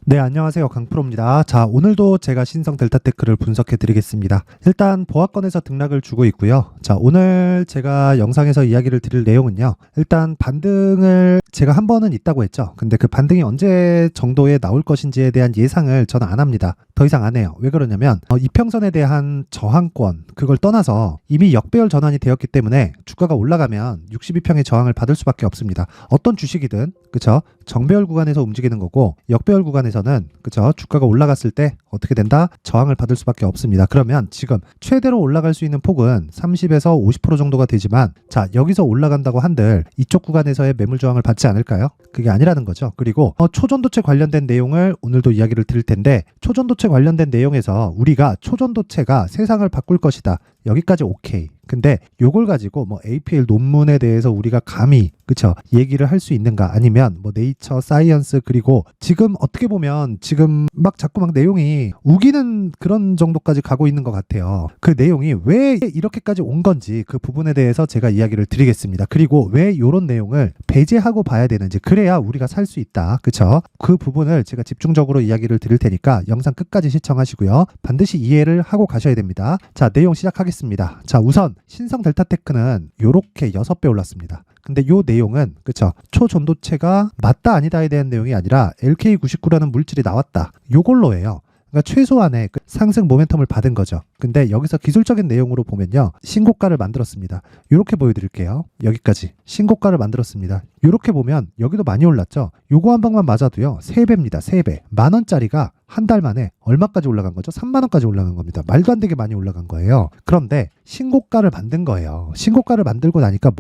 네, 안녕하세요. 강프로입니다. 자, 오늘도 제가 신성 델타테크를 분석해 드리겠습니다. 일단 보합권에서 등락을 주고 있고요. 자, 오늘 제가 영상에서 이야기를 드릴 내용은요. 일단 반등을 제가 한 번은 있다고 했죠. 근데 그 반등이 언제 정도에 나올 것인지에 대한 예상을 저는 안 합니다. 더 이상 안 해요. 왜 그러냐면 이평선에 대한 저항권 그걸 떠나서 이미 역배열 전환이 되었기 때문에 주가가 올라가면 62평의 저항을 받을 수밖에 없습니다. 어떤 주식이든 그쵸? 정배열 구간에서 움직이는 거고 역배열 구간에서는 그쵸? 주가가 올라갔을 때 어떻게 된다? 저항을 받을 수밖에 없습니다. 그러면 지금 최대로 올라갈 수 있는 폭은 30에서 50% 정도가 되지만 자, 여기서 올라간다고 한들 이쪽 구간에서의 매물 저항을 받지 않을까요? 그게 아니라는 거죠. 그리고 초전도체 관련된 내용을 오늘도 이야기를 드릴 텐데 초전도체 관련된 내용에서 우리가 초전도체가 세상을 바꿀 것이다. 여기까지 오케이. 근데 요걸 가지고 뭐 APL 논문에 대해서 우리가 감히 그쵸 얘기를 할 수 있는가 아니면 뭐 네이처 사이언스 그리고 지금 어떻게 보면 지금 막 자꾸 막 내용이 우기는 그런 정도까지 가고 있는 것 같아요. 그 내용이 왜 이렇게까지 온 건지 그 부분에 대해서 제가 이야기를 드리겠습니다. 그리고 왜 요런 내용을 배제하고 봐야 되는지 그래야 우리가 살 수 있다. 그쵸? 그 부분을 제가 집중적으로 이야기를 드릴 테니까 영상 끝까지 시청하시고요. 반드시 이해를 하고 가셔야 됩니다. 자, 내용 시작하겠습니다. 자, 우선 신성 델타테크는 요렇게 6배 올랐습니다. 근데 요 내용은 그쵸 초전도체가 맞다 아니다에 대한 내용이 아니라 LK99라는 물질이 나왔다 요걸로 해요. 그러니까 최소한의 그 상승 모멘텀을 받은 거죠. 근데 여기서 기술적인 내용으로 보면요. 신고가를 만들었습니다. 이렇게 보여드릴게요. 여기까지 신고가를 만들었습니다. 이렇게 보면 여기도 많이 올랐죠. 요거 한 방만 맞아도요. 3배입니다. 3배. 만원짜리가 한 달 만에 얼마까지 올라간 거죠? 3만원까지 올라간 겁니다. 말도 안 되게 많이 올라간 거예요. 그런데 신고가를 만든 거예요. 신고가를 만들고 나니까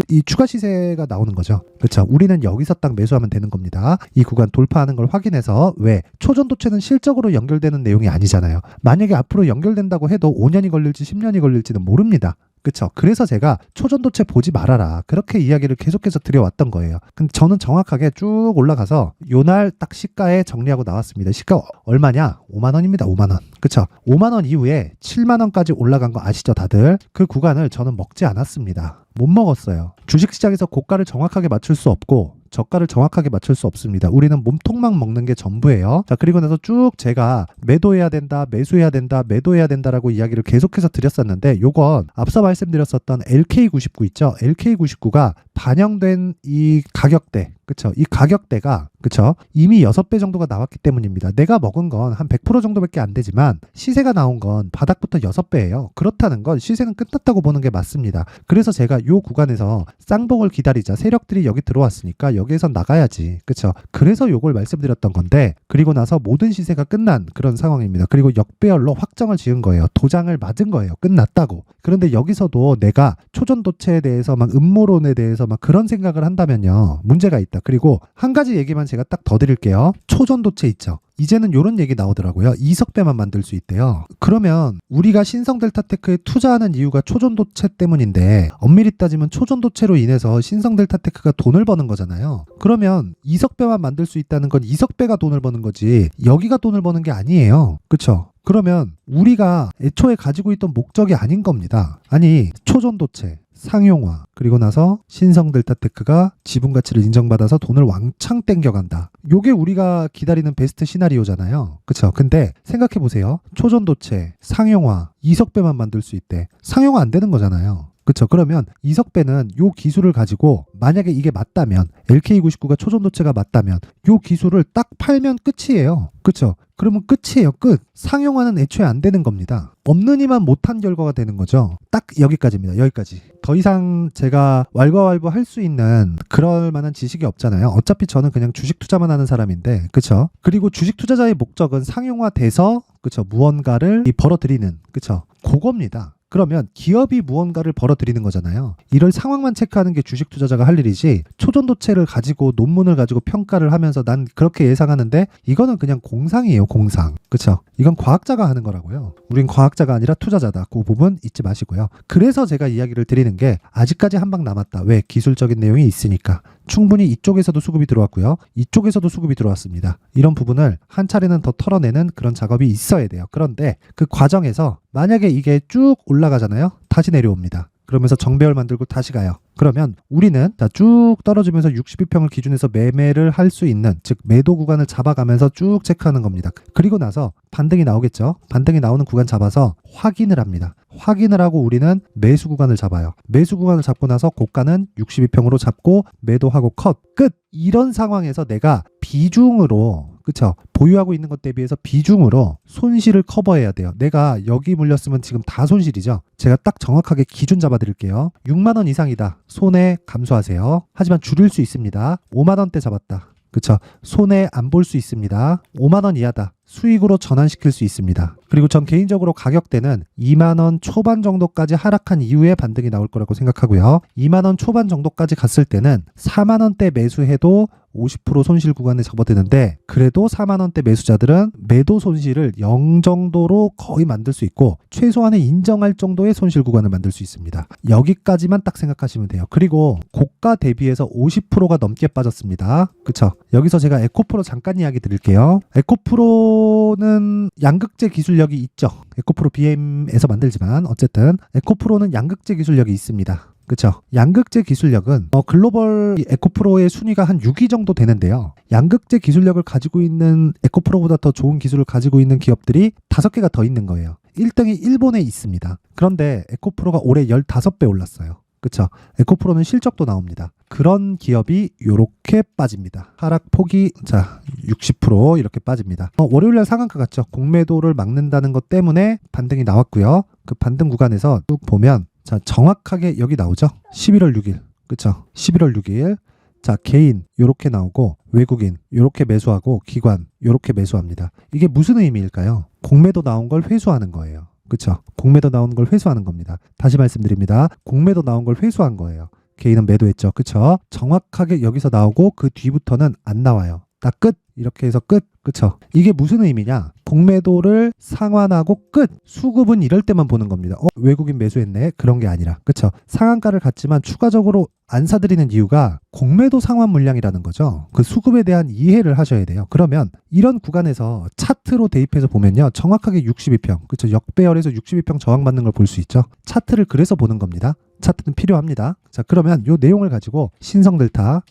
이 추가 시세가 나오는 거죠. 그렇죠? 우리는 여기서 딱 매수하면 되는 겁니다. 이 구간 돌파하는 걸 확인해서 왜? 초전도체는 실적으로 연결되는 내용이 아니잖아요. 만약에 앞으로 연결된다고 해도 5년이 걸릴지 10년이 걸릴지는 모릅니다. 그쵸? 그래서 제가 초전도체 보지 말아라. 그렇게 이야기를 계속해서 드려왔던 거예요. 근데 저는 정확하게 쭉 올라가서 요날 딱 시가에 정리하고 나왔습니다. 시가 얼마냐? 5만원입니다. 5만원. 그쵸? 5만원 이후에 7만원까지 올라간 거 아시죠? 다들? 그 구간을 저는 먹지 않았습니다. 못 먹었어요. 주식시장에서 고가를 정확하게 맞출 수 없고 저가를 정확하게 맞출 수 없습니다. 우리는 몸통만 먹는 게 전부예요. 자, 그리고 나서 쭉 제가 매도해야 된다, 매수해야 된다, 매도해야 된다라고 이야기를 계속해서 드렸었는데 요건 앞서 말씀드렸었던 LK99 있죠? LK99가 반영된 이 가격대 그쵸? 이 가격대가 그쵸? 이미 6배 정도가 나왔기 때문입니다. 내가 먹은 건 한 100% 정도밖에 안 되지만 시세가 나온 건 바닥부터 6배예요. 그렇다는 건 시세는 끝났다고 보는 게 맞습니다. 그래서 제가 이 구간에서 쌍봉을 기다리자. 세력들이 여기 들어왔으니까 여기에서 나가야지. 그쵸? 그래서 요걸 말씀드렸던 건데 그리고 나서 모든 시세가 끝난 그런 상황입니다. 그리고 역배열로 확정을 지은 거예요. 도장을 맞은 거예요. 끝났다고. 그런데 여기서도 내가 초전도체에 대해서 막 음모론에 대해서 막 그런 생각을 한다면요. 문제가 있다. 그리고 한 가지 얘기만 제가 딱 더 드릴게요. 초전도체 있죠. 이제는 이런 얘기 나오더라고요. 이석배만 만들 수 있대요. 그러면 우리가 신성 델타테크에 투자하는 이유가 초전도체 때문인데 엄밀히 따지면 초전도체로 인해서 신성 델타테크가 돈을 버는 거잖아요. 그러면 이석배만 만들 수 있다는 건 이석배가 돈을 버는 거지 여기가 돈을 버는 게 아니에요. 그쵸? 그러면 우리가 애초에 가지고 있던 목적이 아닌 겁니다. 아니 초전도체 상용화 그리고 나서 신성 델타테크가 지분 가치를 인정받아서 돈을 왕창 땡겨간다. 요게 우리가 기다리는 베스트 시나리오잖아요. 그쵸? 근데 생각해 보세요. 초전도체 상용화 이석배만 만들 수 있대. 상용화 안 되는 거잖아요. 그쵸? 그러면 이석배는 요 기술을 가지고 만약에 이게 맞다면 LK99가 초전도체가 맞다면 요 기술을 딱 팔면 끝이에요. 그쵸? 그러면 끝이에요. 끝. 상용화는 애초에 안 되는 겁니다. 없는 이만 못한 결과가 되는 거죠. 딱 여기까지입니다. 여기까지. 더 이상 제가 왈가왈부 할 수 있는 그럴 만한 지식이 없잖아요. 어차피 저는 그냥 주식 투자만 하는 사람인데 그쵸? 그리고 주식 투자자의 목적은 상용화돼서 그쵸? 무언가를 벌어들이는 그쵸? 그겁니다. 그러면 기업이 무언가를 벌어들이는 거잖아요. 이럴 상황만 체크하는 게 주식 투자자가 할 일이지 초전도체를 가지고 논문을 가지고 평가를 하면서 난 그렇게 예상하는데 이거는 그냥 공상이에요. 공상. 그쵸? 이건 과학자가 하는 거라고요. 우린 과학자가 아니라 투자자다. 그 부분 잊지 마시고요. 그래서 제가 이야기를 드리는 게 아직까지 한 방 남았다. 왜? 기술적인 내용이 있으니까. 충분히 이쪽에서도 수급이 들어왔고요. 이쪽에서도 수급이 들어왔습니다. 이런 부분을 한 차례는 더 털어내는 그런 작업이 있어야 돼요. 그런데 그 과정에서 만약에 이게 쭉 올라가잖아요. 다시 내려옵니다. 그러면서 정배열 만들고 다시 가요. 그러면 우리는 자, 쭉 떨어지면서 62평을 기준에서 매매를 할 수 있는, 즉 매도 구간을 잡아가면서 쭉 체크하는 겁니다. 그리고 나서 반등이 나오겠죠. 반등이 나오는 구간 잡아서 확인을 합니다. 확인을 하고 우리는 매수 구간을 잡아요. 매수 구간을 잡고 나서 고가는 62평으로 잡고 매도하고 컷, 끝. 이런 상황에서 내가 비중으로, 그쵸, 보유하고 있는 것 대비해서 비중으로 손실을 커버해야 돼요. 내가 여기 물렸으면 지금 다 손실이죠. 제가 딱 정확하게 기준 잡아 드릴게요. 6만 원 이상이다. 손해 감수하세요. 하지만 줄일 수 있습니다. 5만 원대 잡았다. 그쵸, 손해 안 볼 수 있습니다. 5만 원 이하다. 수익으로 전환시킬 수 있습니다. 그리고 전 개인적으로 가격대는 2만 원 초반 정도까지 하락한 이후에 반등이 나올 거라고 생각하고요. 2만 원 초반 정도까지 갔을 때는 4만 원대 매수해도 50% 손실 구간에 접어드는데, 그래도 4만 원대 매수자들은 매도 손실을 0 정도로 거의 만들 수 있고 최소한의 인정할 정도의 손실 구간을 만들 수 있습니다. 여기까지만 딱 생각하시면 돼요. 그리고 고가 대비해서 50%가 넘게 빠졌습니다. 그쵸? 여기서 제가 에코프로 잠깐 이야기 드릴게요. 에코프로는 양극재 기술력이 있죠. 에코프로 BM에서 만들지만 어쨌든 에코프로는 양극재 기술력이 있습니다. 그쵸? 양극재 기술력은 글로벌 에코프로의 순위가 한 6위 정도 되는데요. 양극재 기술력을 가지고 있는, 에코프로보다 더 좋은 기술을 가지고 있는 기업들이 5개가 더 있는 거예요. 1등이 일본에 있습니다. 그런데 에코프로가 올해 15배 올랐어요. 그쵸? 에코프로는 실적도 나옵니다. 그런 기업이 요렇게 빠집니다. 하락폭이 자 60% 이렇게 빠집니다. 월요일날 상한가 같죠? 공매도를 막는다는 것 때문에 반등이 나왔고요. 그 반등 구간에서 쭉 보면 자, 정확하게 여기 나오죠? 11월 6일. 그쵸? 11월 6일. 자, 개인 요렇게 나오고 외국인 요렇게 매수하고 기관 요렇게 매수합니다. 이게 무슨 의미일까요? 공매도 나온 걸 회수하는 거예요. 그쵸? 공매도 나온 걸 회수하는 겁니다. 다시 말씀드립니다. 공매도 나온 걸 회수한 거예요. 개인은 매도했죠. 그쵸? 정확하게 여기서 나오고 그 뒤부터는 안 나와요. 딱 끝. 이렇게 해서 끝. 그쵸? 이게 무슨 의미냐? 공매도를 상환하고 끝. 수급은 이럴 때만 보는 겁니다. 외국인 매수했네. 그런 게 아니라. 그쵸? 상한가를 갔지만 추가적으로 안 사들이는 이유가 공매도 상환 물량이라는 거죠. 그 수급에 대한 이해를 하셔야 돼요. 그러면 이런 구간에서 차트로 대입해서 보면요. 정확하게 62평. 그쵸? 역배열에서 62평 저항받는 걸 볼 수 있죠. 차트를 그래서 보는 겁니다. 차트는 필요합니다. 자, 그러면 이 내용을 가지고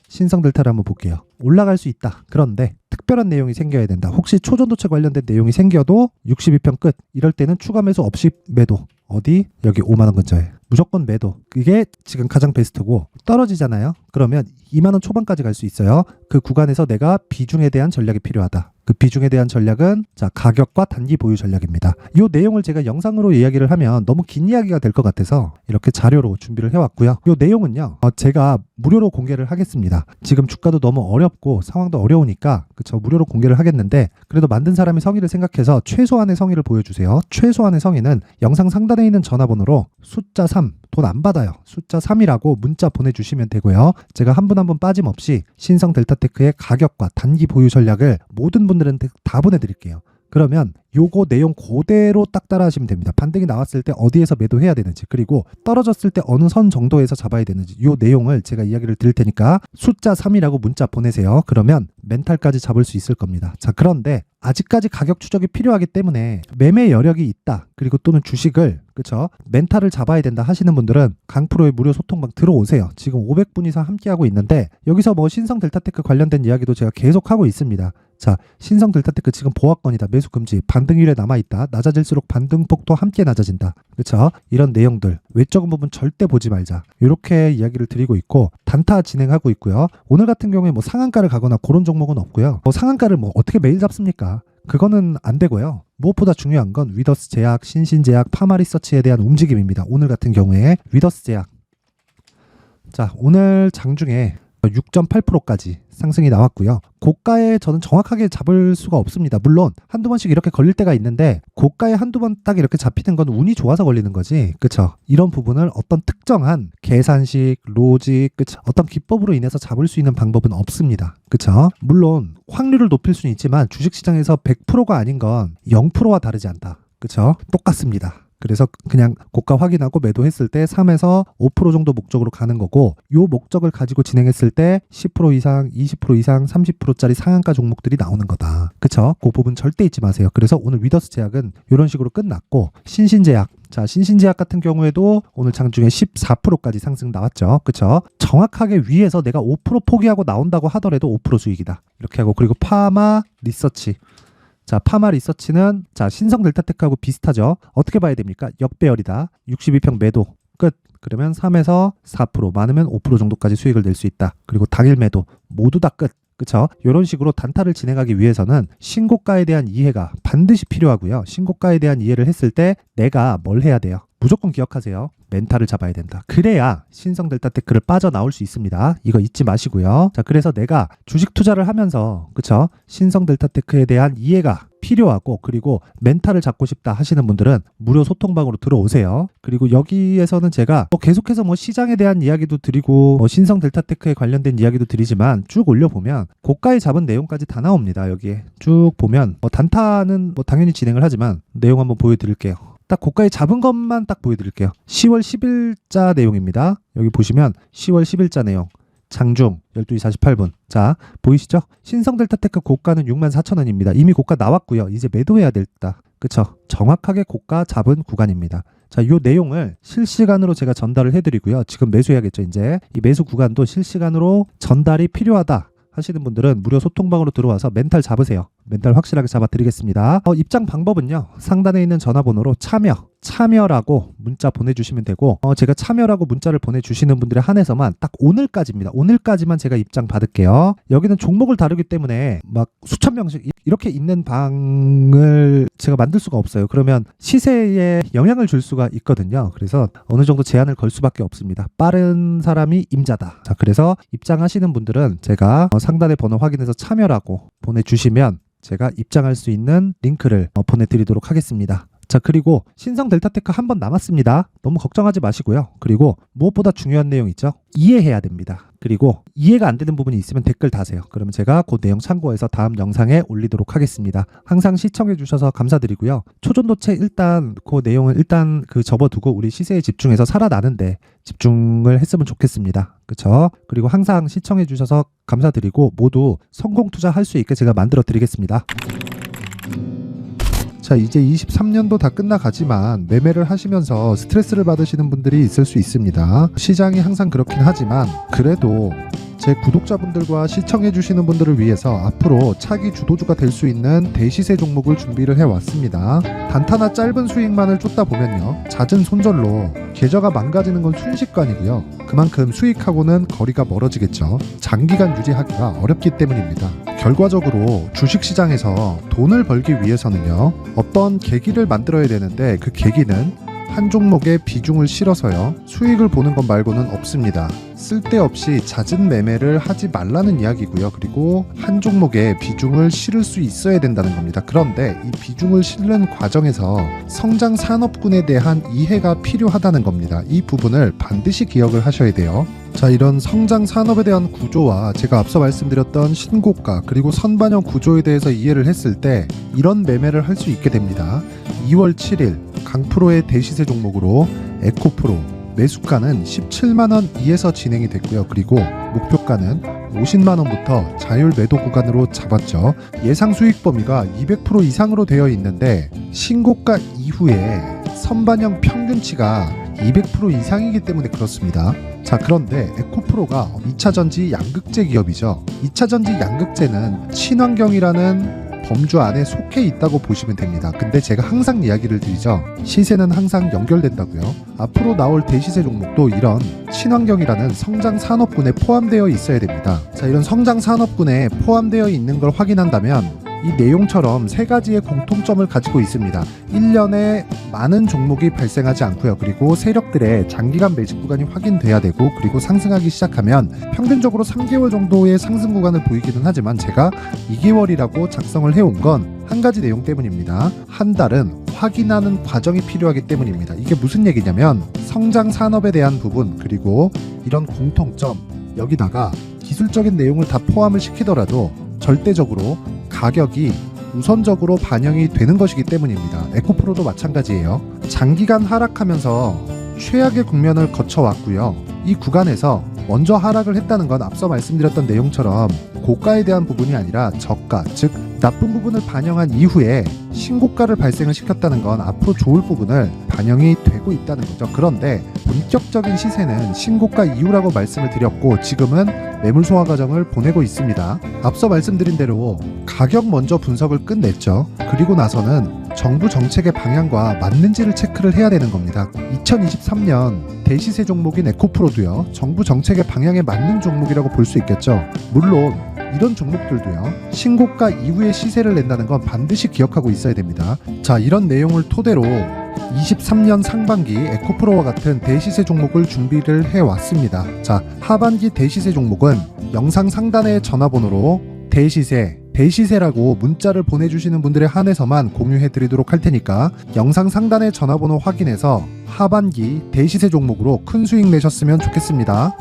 신성델타를 한번 볼게요. 올라갈 수 있다. 그런데 특별한 내용이 생겨야 된다. 혹시 초전도체 관련된 내용이 생겨도 62평 끝. 이럴 때는 추가 매수 없이 매도. 어디? 여기 5만 원 근처에. 무조건 매도. 그게 지금 가장 베스트고, 떨어지잖아요. 그러면 2만 원 초반까지 갈 수 있어요. 그 구간에서 내가 비중에 대한 전략이 필요하다. 그 비중에 대한 전략은 자, 가격과 단기 보유 전략입니다. 이 내용을 제가 영상으로 이야기를 하면 너무 긴 이야기가 될 것 같아서 이렇게 자료로 준비를 해왔고요. 이 내용은요, 제가 무료로 공개를 하겠습니다. 지금 주가도 너무 어렵고 상황도 어려우니까 그쵸, 무료로 공개를 하겠는데, 그래도 만든 사람의 성의를 생각해서 최소한의 성의를 보여주세요. 최소한의 성의는 영상 상단에 있는 전화번호로 숫자 3, 돈 안 받아요. 숫자 3이라고 문자 보내주시면 되고요. 제가 한 분 한 분 빠짐없이 신성 델타테크의 가격과 단기 보유 전략을 모든 분들한테 다 보내드릴게요. 그러면 요거 내용 그대로 딱 따라하시면 됩니다. 반등이 나왔을 때 어디에서 매도해야 되는지, 그리고 떨어졌을 때 어느 선 정도에서 잡아야 되는지, 요 내용을 제가 이야기를 드릴 테니까 숫자 3이라고 문자 보내세요. 그러면 멘탈까지 잡을 수 있을 겁니다. 자, 그런데 아직까지 가격 추적이 필요하기 때문에 매매 여력이 있다. 그리고 또는 주식을, 그쵸, 멘탈을 잡아야 된다 하시는 분들은 강프로의 무료 소통방 들어오세요. 지금 500분 이상 함께하고 있는데 여기서 뭐 신성 델타테크 관련된 이야기도 제가 계속 하고 있습니다. 자, 신성 델타테크 지금 보합권이다. 매수 금지. 반등률에 남아있다. 낮아질수록 반등폭도 함께 낮아진다. 그쵸? 이런 내용들. 외적인 부분 절대 보지 말자. 이렇게 이야기를 드리고 있고, 단타 진행하고 있고요. 오늘 같은 경우에 뭐 상한가를 가거나 그런 종목은 없고요. 상한가를 뭐 어떻게 매일 잡습니까? 그거는 안 되고요. 무엇보다 중요한 건 위더스 제약, 신신제약, 파마리서치에 대한 움직임입니다. 오늘 같은 경우에 위더스 제약. 자, 오늘 장중에 6.8%까지 상승이 나왔고요. 고가에 저는 정확하게 잡을 수가 없습니다. 물론 한두 번씩 이렇게 걸릴 때가 있는데 고가에 한두 번 딱 이렇게 잡히는 건 운이 좋아서 걸리는 거지. 그쵸? 이런 부분을 어떤 특정한 계산식, 로직, 그쵸? 어떤 기법으로 인해서 잡을 수 있는 방법은 없습니다. 그쵸? 물론 확률을 높일 수는 있지만 주식시장에서 100%가 아닌 건 0%와 다르지 않다. 그쵸? 똑같습니다. 그래서 그냥 고가 확인하고 매도했을 때 3에서 5% 정도 목적으로 가는 거고, 요 목적을 가지고 진행했을 때 10% 이상, 20% 이상, 30%짜리 상한가 종목들이 나오는 거다. 그쵸? 그 부분 절대 잊지 마세요. 그래서 오늘 위더스 제약은 이런 식으로 끝났고, 신신제약. 자, 신신제약 같은 경우에도 오늘 장중에 14%까지 상승 나왔죠. 그쵸? 정확하게 위에서 내가 5% 포기하고 나온다고 하더라도 5% 수익이다. 이렇게 하고, 그리고 파마 리서치. 자, 파마 리서치는 자, 신성 델타테크하고 비슷하죠. 어떻게 봐야 됩니까? 역배열이다. 62평 매도 끝. 그러면 3에서 4%, 많으면 5% 정도까지 수익을 낼 수 있다. 그리고 당일 매도 모두 다 끝. 그쵸? 이런 식으로 단타를 진행하기 위해서는 신고가에 대한 이해가 반드시 필요하고요. 신고가에 대한 이해를 했을 때 내가 뭘 해야 돼요? 무조건 기억하세요. 멘탈을 잡아야 된다. 그래야 신성 델타테크를 빠져나올 수 있습니다. 이거 잊지 마시고요. 자, 그래서 내가 주식 투자를 하면서, 그쵸? 신성 델타테크에 대한 이해가 필요하고, 그리고 멘탈을 잡고 싶다 하시는 분들은 무료 소통방으로 들어오세요. 그리고 여기에서는 제가 계속해서 시장에 대한 이야기도 드리고, 신성 델타테크에 관련된 이야기도 드리지만, 쭉 올려보면 고가에 잡은 내용까지 다 나옵니다. 여기에 쭉 보면 단타는 당연히 진행을 하지만 내용 한번 보여드릴게요. 딱 고가에 잡은 것만 딱 보여드릴게요. 10월 10일자 내용입니다. 여기 보시면 10월 10일자 내용. 장중 12시 48분. 자, 보이시죠? 신성 델타테크 고가는 64,000원입니다. 이미 고가 나왔고요. 이제 매도해야 됐다. 그쵸? 정확하게 고가 잡은 구간입니다. 자, 요 내용을 실시간으로 제가 전달을 해드리고요. 지금 매수해야겠죠, 이제. 이 매수 구간도 실시간으로 전달이 필요하다 하시는 분들은 무료 소통방으로 들어와서 멘탈 잡으세요. 멘탈 확실하게 잡아드리겠습니다. 입장 방법은요. 상단에 있는 전화번호로 참여라고 문자 보내주시면 되고, 제가 참여라고 문자를 보내주시는 분들에 한해서만 딱 오늘까지입니다. 오늘까지만 제가 입장 받을게요. 여기는 종목을 다루기 때문에 막 수천 명씩 이렇게 있는 방을 제가 만들 수가 없어요. 그러면 시세에 영향을 줄 수가 있거든요. 그래서 어느 정도 제한을 걸 수밖에 없습니다. 빠른 사람이 임자다. 자, 그래서 입장하시는 분들은 제가 상단의 번호 확인해서 참여라고 보내주시면 제가 입장할 수 있는 링크를 보내드리도록 하겠습니다. 자, 그리고 신성 델타테크 한 번 남았습니다. 너무 걱정하지 마시고요. 그리고 무엇보다 중요한 내용 있죠? 이해해야 됩니다. 그리고 이해가 안 되는 부분이 있으면 댓글 다세요. 그러면 제가 그 내용 참고해서 다음 영상에 올리도록 하겠습니다. 항상 시청해 주셔서 감사드리고요. 초전도체 일단 그 내용은 일단 접어두고 우리 시세에 집중해서 살아나는데 집중을 했으면 좋겠습니다. 그쵸? 그리고 항상 시청해 주셔서 감사드리고 모두 성공 투자할 수 있게 제가 만들어 드리겠습니다. 자, 이제 23년도 다 끝나가지만 매매를 하시면서 스트레스를 받으시는 분들이 있을 수 있습니다. 시장이 항상 그렇긴 하지만 그래도 제 구독자분들과 시청해주시는 분들을 위해서 앞으로 차기 주도주가 될 수 있는 대시세 종목을 준비를 해왔습니다. 단타나 짧은 수익만을 쫓다 보면요, 잦은 손절로 계좌가 망가지는 건 순식간이고요. 그만큼 수익하고는 거리가 멀어지겠죠. 장기간 유지하기가 어렵기 때문입니다. 결과적으로 주식시장에서 돈을 벌기 위해서는요, 어떤 계기를 만들어야 되는데 그 계기는 한 종목에 비중을 실어서요, 수익을 보는 것 말고는 없습니다. 쓸데없이 잦은 매매를 하지 말라는 이야기고요. 그리고 한 종목에 비중을 실을 수 있어야 된다는 겁니다. 그런데 이 비중을 실는 과정에서 성장 산업군에 대한 이해가 필요하다는 겁니다. 이 부분을 반드시 기억을 하셔야 돼요. 자, 이런 성장 산업에 대한 구조와 제가 앞서 말씀드렸던 신고가 그리고 선반영 구조에 대해서 이해를 했을 때 이런 매매를 할 수 있게 됩니다. 2월 7일 강프로의 대시세 종목으로 에코프로 매수가는 17만원 이에서 진행이 됐고요. 그리고 목표가는 50만원부터 자율 매도 구간으로 잡았죠. 예상 수익 범위가 200% 이상으로 되어 있는데 신고가 이후에 선반영 평균치가 200% 이상이기 때문에 그렇습니다. 자, 그런데 에코프로가 2차전지 양극재 기업이죠. 2차전지 양극재는 친환경이라는 범주 안에 속해 있다고 보시면 됩니다. 근데 제가 항상 이야기를 드리죠. 시세는 항상 연결된다고요. 앞으로 나올 대시세 종목도 이런 친환경이라는 성장 산업군에 포함되어 있어야 됩니다. 자, 이런 성장 산업군에 포함되어 있는 걸 확인한다면 이 내용처럼 세 가지의 공통점을 가지고 있습니다. 1년에 많은 종목이 발생하지 않고요. 그리고 세력들의 장기간 매집 구간이 확인돼야 되고, 그리고 상승하기 시작하면 평균적으로 3개월 정도의 상승 구간을 보이기는 하지만 제가 2개월이라고 작성을 해온 건 한 가지 내용 때문입니다. 한 달은 확인하는 과정이 필요하기 때문입니다. 이게 무슨 얘기냐면 성장 산업에 대한 부분 그리고 이런 공통점, 여기다가 기술적인 내용을 다 포함을 시키더라도 절대적으로 가격이 우선적으로 반영이 되는 것이기 때문입니다. 에코프로도 마찬가지예요. 장기간 하락하면서 최악의 국면을 거쳐왔고요. 이 구간에서 먼저 하락을 했다는 건 앞서 말씀드렸던 내용처럼 고가에 대한 부분이 아니라 저가, 즉 나쁜 부분을 반영한 이후에 신고가를 발생을 시켰다는 건 앞으로 좋을 부분을 반영이 되고 있다는 거죠. 그런데 본격적인 시세는 신고가 이후라고 말씀을 드렸고 지금은 매물 소화 과정을 보내고 있습니다. 앞서 말씀드린 대로 가격 먼저 분석을 끝냈죠. 그리고 나서는 정부 정책의 방향과 맞는지를 체크를 해야 되는 겁니다. 2023년 대시세 종목인 에코프로도요, 정부 정책의 방향에 맞는 종목이라고 볼 수 있겠죠. 물론 이런 종목들도요, 신고가 이후에 시세를 낸다는 건 반드시 기억하고 있어야 됩니다. 자, 이런 내용을 토대로 23년 상반기 에코프로와 같은 대시세 종목을 준비를 해왔습니다. 자, 하반기 대시세 종목은 영상 상단의 전화번호로 대시세라고 문자를 보내주시는 분들에 한해서만 공유해드리도록 할 테니까 영상 상단의 전화번호 확인해서 하반기 대시세 종목으로 큰 수익 내셨으면 좋겠습니다.